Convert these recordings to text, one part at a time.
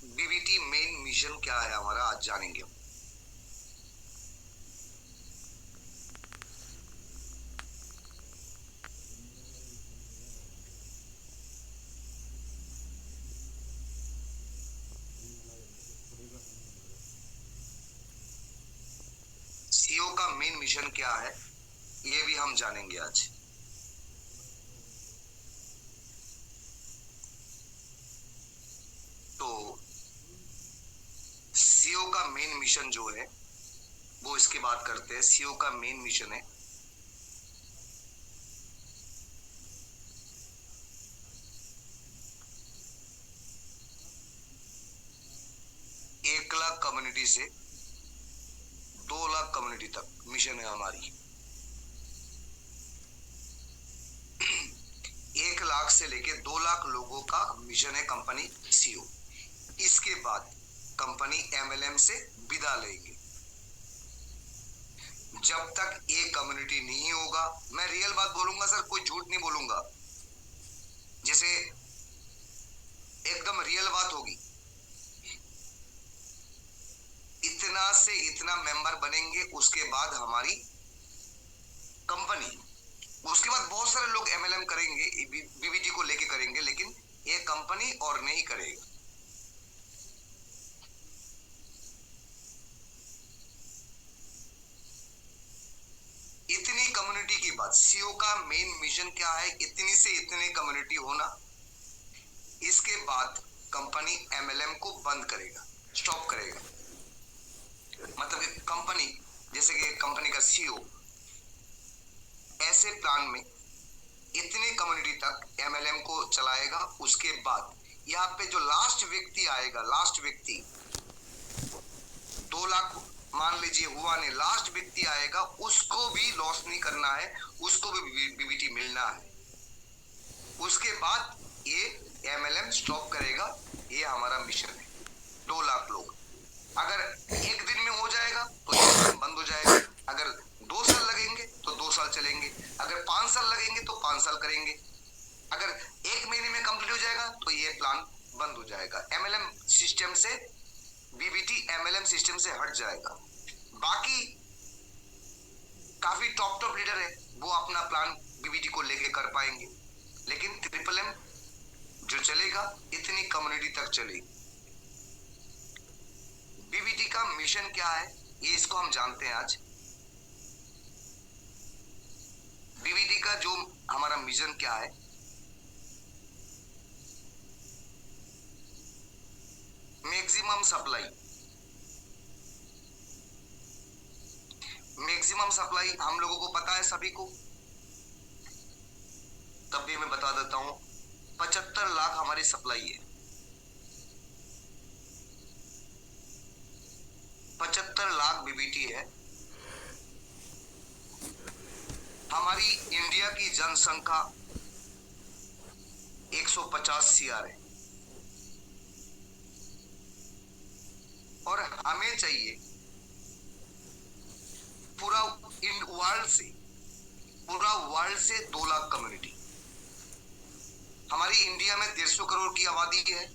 BBT main mission क्या है हमारा, आज जानेंगे। सीओ का मेन मिशन क्या है, ये भी हम जानेंगे आज। तो सीओ का मेन मिशन जो है वो इसकी बात करते हैं। सीओ का मेन मिशन है एक लाख कम्युनिटी से 2 लाख कम्युनिटी तक मिशन है हमारी। 1 लाख से लेके 2 लाख लोगों का मिशन है कंपनी सीओ। इसके बाद कंपनी एमएलएम से विदा लेंगे। जब तक ये कम्युनिटी नहीं होगा, मैं रियल बात बोलूंगा सर, कोई झूठ नहीं बोलूंगा, जैसे एकदम रियल बात होगी। इतना से इतना मेंबर बनेंगे, उसके बाद हमारी कंपनी, उसके बाद बहुत सारे लोग एमएलएम करेंगे, बीबीटी को लेके करेंगे, लेकिन ये कंपनी और नहीं करेगा। इतनी कम्युनिटी की बात, सीओ का मेन मिशन क्या है, इतनी से इतने कम्युनिटी होना। इसके बाद कंपनी एमएलएम को बंद करेगा, स्टॉप करेगा। मतलब कि कंपनी, जैसे कि कंपनी का सीओ ऐसे प्लान में इतने कम्युनिटी तक एमएलएम को चलाएगा। उसके बाद यहाँ पे जो लास्ट व्यक्ति आएगा, लास्ट व्यक्ति 2 लाख मान लीजिए हुआ नहीं, लास्ट व्यक्ति आएगा, उसको भी लॉस नहीं करना है, उसको भी बीबीटी मिलना है। उसके बाद ये एमएलएम स्टॉप करेगा। ये हमारा मिशन है। 2 लाख लोग अगर एक दिन में हो जाएगा तो एमएलएम बंद हो जाएगा। अगर 2 साल लगेंगे तो 2 साल चलेंगे। अगर 5 साल लगेंगे तो 5 साल करेंगे। अगर 1 महीने में कंप्लीट हो जाएगा तो ये प्लान बंद हो जाएगा। एमएलएम सिस्टम से, बीबीटी एमएलएम सिस्टम से हट जाएगा। बाकी काफी टॉप लीडर है, वो अपना प्लान बीबीटी को लेके कर पाएंगे, लेकिन ट्रिपल एम जो चलेगा इतनी कम्युनिटी तक चलेगी। बीबीटी का मिशन क्या है, ये इसको हम जानते हैं आज। बीबीटी का जो हमारा मिशन क्या है, मैक्सिमम सप्लाई। मैक्सिमम सप्लाई हम लोगों को पता है सभी को, तब भी मैं बता देता हूं। 75 लाख हमारी सप्लाई है। 75 लाख बीबीटी है। हमारी इंडिया की जनसंख्या 150 सीआर है, और हमें चाहिए पूरा वर्ल्ड से 2 लाख कम्युनिटी। हमारी इंडिया में 150 करोड़ की आबादी है,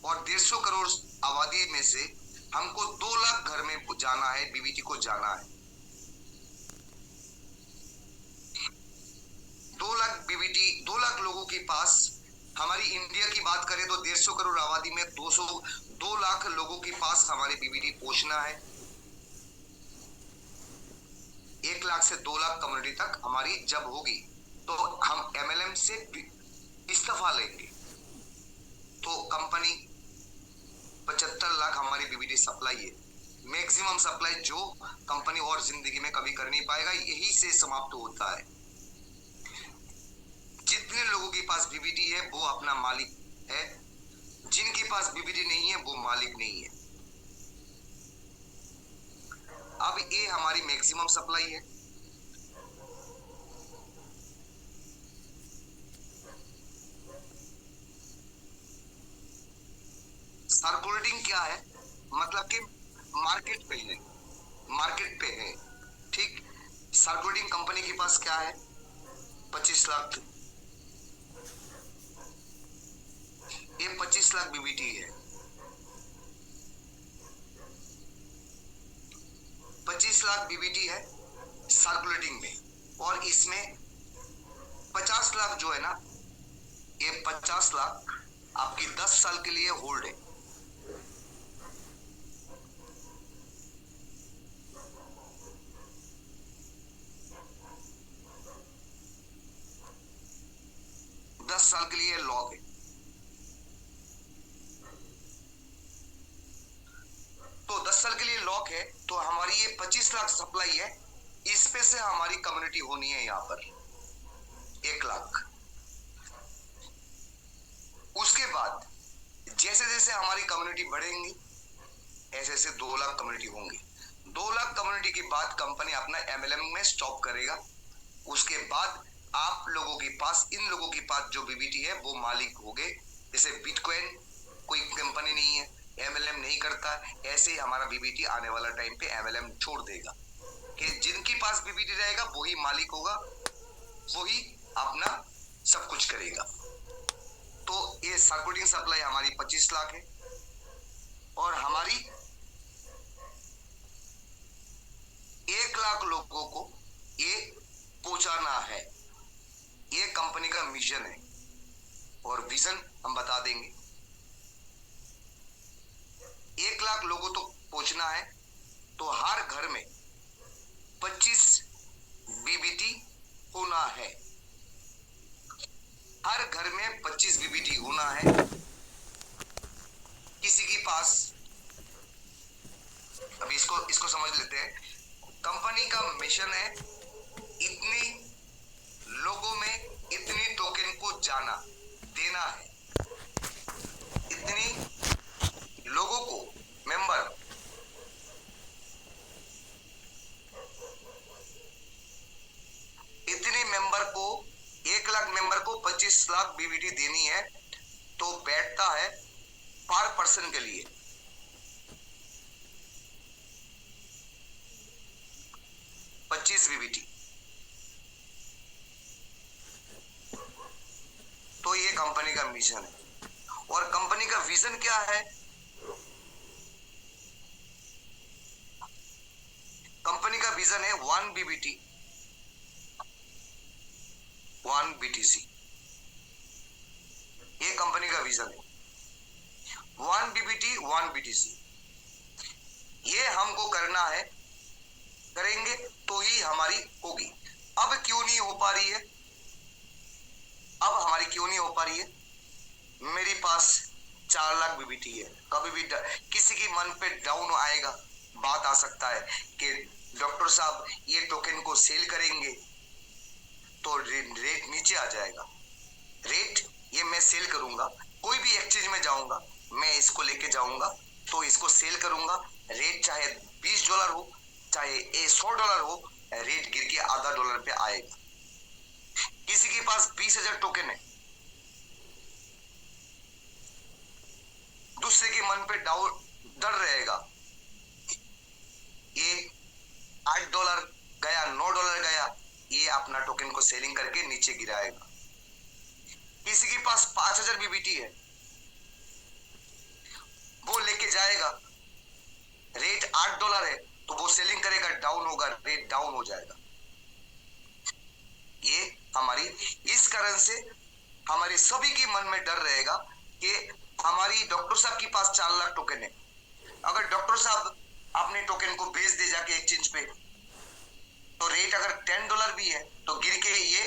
और 150 करोड़ आबादी में से हमको 2 लाख घर में जाना है, बीबीटी को जाना है। 2 लाख बीबीटी, 2 लाख लोगों के पास, हमारी इंडिया की बात करें तो 150 करोड़ आबादी में 2 लाख लोगों के पास हमारी बीबीटी पहुंचना है। 1 लाख से 2 लाख कम्युनिटी तक हमारी जब होगी तो हम एमएलएम से इस्तीफा लेंगे, तो कंपनी 75 लाख हमारी बीबीटी सप्लाई है। मैक्सिमम सप्लाई जो कंपनी और जिंदगी में कभी कर नहीं पाएगा, यही से समाप्त होता है। जितने लोगों के पास बीबीटी है वो अपना मालिक है, जिनके पास बीबीटी नहीं है वो मालिक नहीं है। अब ये हमारी मैक्सिमम सप्लाई है। सर्कुलेटिंग क्या है, मतलब कि मार्केट पे है, मार्केट पे है, ठीक। सर्कुलेटिंग कंपनी के पास क्या है, 25 लाख। ये 25 25 लाख बीबीटी है, 25 लाख बीबीटी है सर्कुलेटिंग में, और इसमें 50 लाख जो है ना, ये 50 लाख आपकी 10 साल के लिए होल्ड है। दस साल के लिए लॉक है। तो 10 साल के लिए लॉक है, तो हमारी ये 25 लाख सप्लाई है, इस पे से हमारी कम्युनिटी होनी है यहां पर 1 लाख। उसके बाद जैसे जैसे हमारी कम्युनिटी बढ़ेंगी ऐसे ऐसे 2 लाख कम्युनिटी होंगी। 2 लाख कम्युनिटी के बाद कंपनी अपना एमएलएम में स्टॉप करेगा। उसके बाद आप लोगों के पास, इन लोगों के पास जो बीबीटी है वो मालिक हो गए। जैसे बिटकॉइन कोई कंपनी नहीं है, एमएलएम नहीं करता, ऐसे ही हमारा बीबीटी आने वाला टाइम पे एमएलएम छोड़ देगा कि जिनके पास बीबीटी रहेगा वही मालिक होगा, वही अपना सब कुछ करेगा। तो ये सर्कुलेटिंग सप्लाई हमारी 25 लाख है, और हमारी 1 लाख लोगों को ये पहुंचाना है। ये कंपनी का मिशन है, और विजन हम बता देंगे। 1 लाख लोगों तो पहुंचना है, तो हर घर में 25 बीबीटी होना है। हर घर में 25 बीबीटी होना है। किसी के पास, अभी इसको समझ लेते हैं। कंपनी का मिशन है इतनी लोगों में इतनी टोकन को जाना देना है, इतनी लोगों को मेंबर, इतनी मेंबर को 1 लाख मेंबर को 25 लाख बीबीटी देनी है। तो बैठता है पर पर्सन के लिए 25 बीबीटी। तो ये कंपनी का मिशन है, और कंपनी का विजन क्या है? कंपनी का विजन है 1 बीबीटी 1 बीटीसी। ये कंपनी का विजन है 1 बीबीटी 1 बीटीसी। ये हमको करना है, करेंगे तो ही हमारी होगी। अब क्यों नहीं हो पा रही है? अब हमारी क्यों नहीं हो पा रही है? मेरे पास 4 लाख बीबीटी है। कभी भी किसी की मन पे डाउन आएगा, बात आ सकता है कि डॉक्टर साहब ये टोकन को सेल करेंगे तो रेट नीचे आ जाएगा। रेट ये मैं सेल करूंगा, कोई भी एक्सचेंज में जाऊंगा, मैं इसको लेके जाऊंगा तो इसको सेल करूंगा। रेट चाहे $20 हो, चाहे $100 हो, रेट गिर के आधा डॉलर पे आएगा। किसी के पास 20,000 टोकन है, दूसरे के मन पे डर रहेगा, ये $8 गया, $9 गया, ये अपना टोकन को सेलिंग करके नीचे गिराएगा। किसी के पास 5,000 बीबीटी है, वो लेके जाएगा, रेट $8 है तो वो सेलिंग करेगा, डाउन होगा, रेट डाउन हो जाएगा। ये हमारी, इस कारण से हमारे सभी के मन में डर रहेगा कि हमारी डॉक्टर साहब के पास 4 लाख टोकन है, अगर डॉक्टर साहब अपने टोकन को बेच दे जाके एक्सचेंज पे, तो रेट अगर $10 भी है तो गिर के ये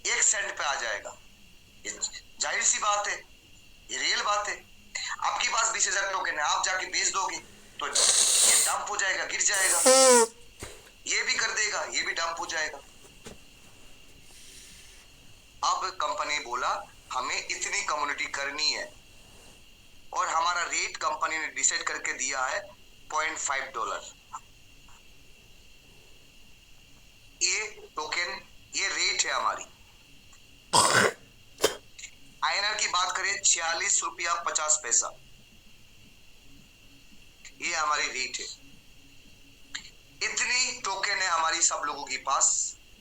1 सेंट पे आ जाएगा। जाहिर सी बात है, ये रियल बात है। आपके पास 20,000 टोकन है, आप जाके बेच दोगे तो ये डंप हो जाएगा, गिर जाएगा। ये भी कर देगा, ये भी डंप हो जाएगा। अब कंपनी बोला हमें इतनी कम्युनिटी करनी है, और हमारा रेट कंपनी ने डिसाइड करके दिया है $0.5। ये टोकन, ये रेट है हमारी। आईएनआर की बात करें ₹46.50, ये हमारी रेट है। इतनी टोकन है हमारी सब लोगों के पास,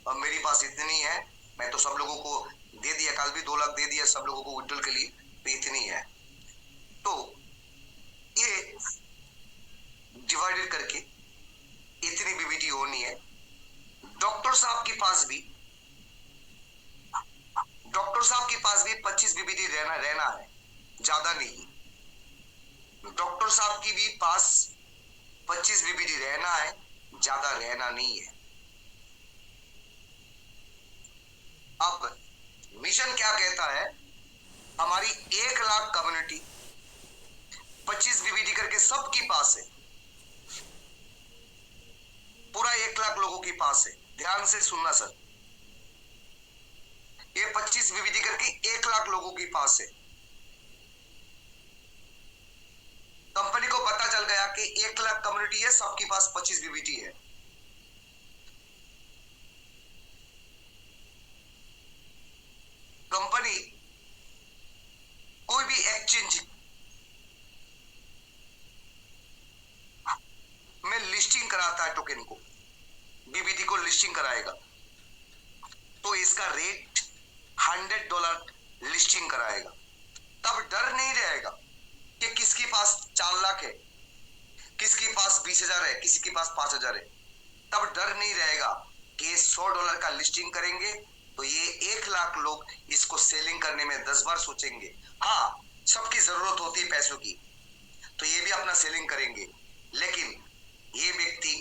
और मेरे पास इतनी है। मैं तो सब लोगों को दे दिया, कल भी 2 लाख दे दिया सब लोगों को विड्रॉल के लिए, तो इतनी है। तो ज्यादा नहीं। डॉक्टर साहब की भी पास 25 बीबीटी रहना है, ज्यादा रहना नहीं है। अब मिशन क्या कहता है, हमारी 1 लाख कम्युनिटी 25 बीबीटी करके सबके पास है, पूरा 1 लाख लोगों के पास है। ध्यान से सुनना सर, ये 25 बीबीटी करके 1 लाख लोगों के पास है। कंपनी को पता चल गया कि 1 लाख कम्युनिटी है, सबके पास 25 बीबीटी है। कंपनी कोई भी एक्सचेंज में लिस्टिंग कराता है, टोकन को, बीबीटी को लिस्टिंग कराएगा, तो इसका रेट $100 लिस्टिंग कराएगा। तब डर नहीं रहेगा कि किसके पास 4 लाख है, किसके पास 20,000 है, किसी के पास 5,000 है। तब डर नहीं रहेगा कि $100 का लिस्टिंग करेंगे तो ये 1 लाख लोग इसको सेलिंग करने में 10 बार सोचेंगे। हाँ, सबकी जरूरत होती है पैसों की, तो ये भी अपना सेलिंग करेंगे, लेकिन ये व्यक्ति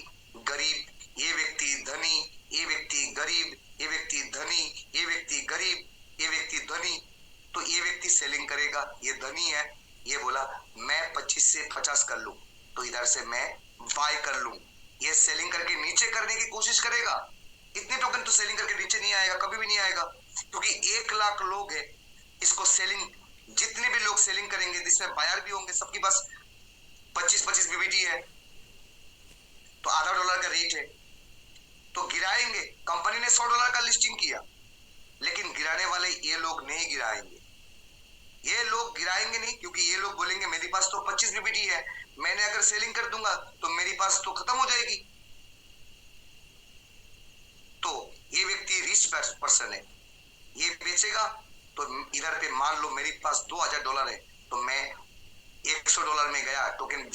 गरीब, ये व्यक्ति धनी, ये व्यक्ति गरीब, ये व्यक्ति धनी, ये व्यक्ति गरीब, ये व्यक्ति धनी, तो ये व्यक्ति सेलिंग करेगा। ये धनी है, ये बोला मैं 25 से 50 कर लूं, तो इधर से मैं बाय कर लूं। ये सेलिंग करके नीचे करने की कोशिश करेगा। इतने टोकन तो सेलिंग करके नीचे नहीं आएगा, कभी भी नहीं आएगा, क्योंकि 1 लाख लोग है, इसको सेलिंग, जितने भी लोग सेलिंग करेंगे जिसमें बायर भी होंगे, सबके पास 25-25 बीबीटी है, तो $0.5 का रेट है, तो गिराएंगे। कंपनी ने $100 का लिस्टिंग किया, लेकिन गिराने वाले ये लोग नहीं गिराएंगे। ये लोग गिराएंगे नहीं, क्योंकि ये लोग बोलेंगे मेरे पास तो 25 बीबीटी है, मैंने अगर सेलिंग कर दूंगा तो मेरी पास तो खत्म हो जाएगी। तो ये व्यक्ति रिच पर्सन है, ये बेचेगा, तो इधर पे मान लो मेरे पास $2,000 है, तो मैं $100 में गया, टोकन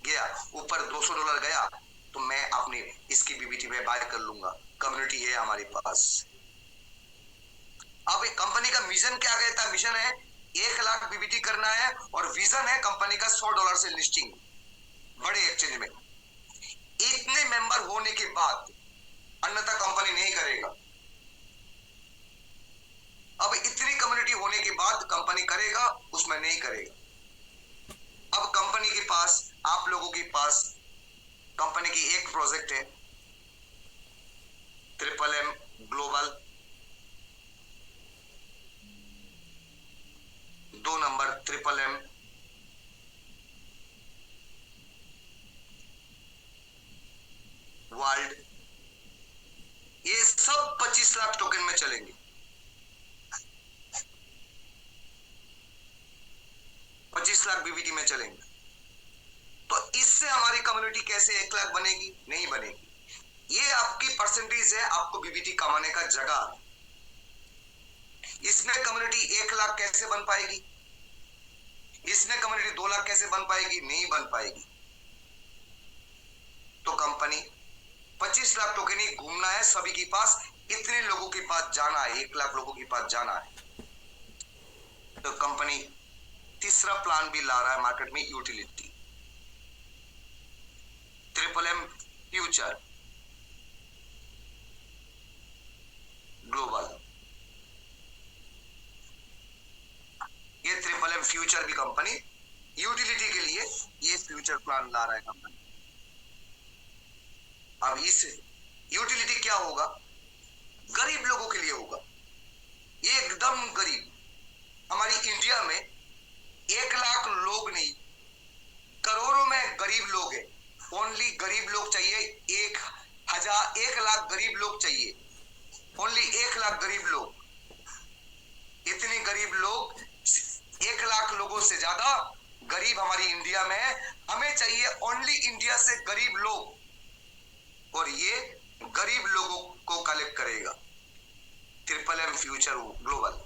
गया ऊपर, $200 गया, तो मैं अपनी इसकी बीबीटी में बाय कर लूंगा, कम्युनिटी है हमारे पास। अब एक कंपनी का मिशन क्या कहता है, मिशन है 1 लाख बीबीटी करना है, और विजन है कंपनी का $100 से लिस्टिंग बड़े एक्सचेंज में। इतने मेंबर होने के बाद अन्यथा कंपनी नहीं करेगा। अब इतनी कम्युनिटी होने के बाद कंपनी करेगा, उसमें नहीं करेगा। अब कंपनी के पास, आप लोगों के पास कंपनी की एक प्रोजेक्ट है, MMM global, 2 number MMM world, ये सब 25 लाख टोकन में चलेंगे। 25 लाख बीबीटी में चलेंगे। तो इससे हमारी कम्युनिटी कैसे 1 लाख बनेगी? नहीं बनेगी। ये आपकी परसेंटेज है, आपको बीबीटी कमाने का जगह। इसमें कम्युनिटी 1 लाख कैसे बन पाएगी? इसमें कम्युनिटी 2 लाख कैसे बन पाएगी? नहीं बन पाएगी। तो कंपनी 25 लाख टोकन ही घूमना है सभी के पास, इतने लोगों के पास जाना है, 1 लाख लोगों के पास जाना है। तो कंपनी तीसरा प्लान भी ला रहा है मार्केट में, यूटिलिटी, MMM फ्यूचर ग्लोबल। ये MMM फ्यूचर भी कंपनी यूटिलिटी के लिए ये फ्यूचर प्लान ला रहा है कंपनी। अब इस यूटिलिटी क्या होगा? गरीब लोगों के लिए होगा, एकदम गरीब। हमारी इंडिया में 1 लाख लोग नहीं, करोड़ों में गरीब लोग हैं। ओनली गरीब लोग चाहिए, 1 लाख गरीब लोग चाहिए, ओनली 1 लाख गरीब लोग। इतने गरीब लोग, 1 लाख लोगों से ज्यादा गरीब हमारी इंडिया में है। हमें चाहिए ओनली इंडिया से गरीब लोग, और ये गरीब लोगों को कलेक्ट करेगा MMM फ्यूचर ग्लोबल।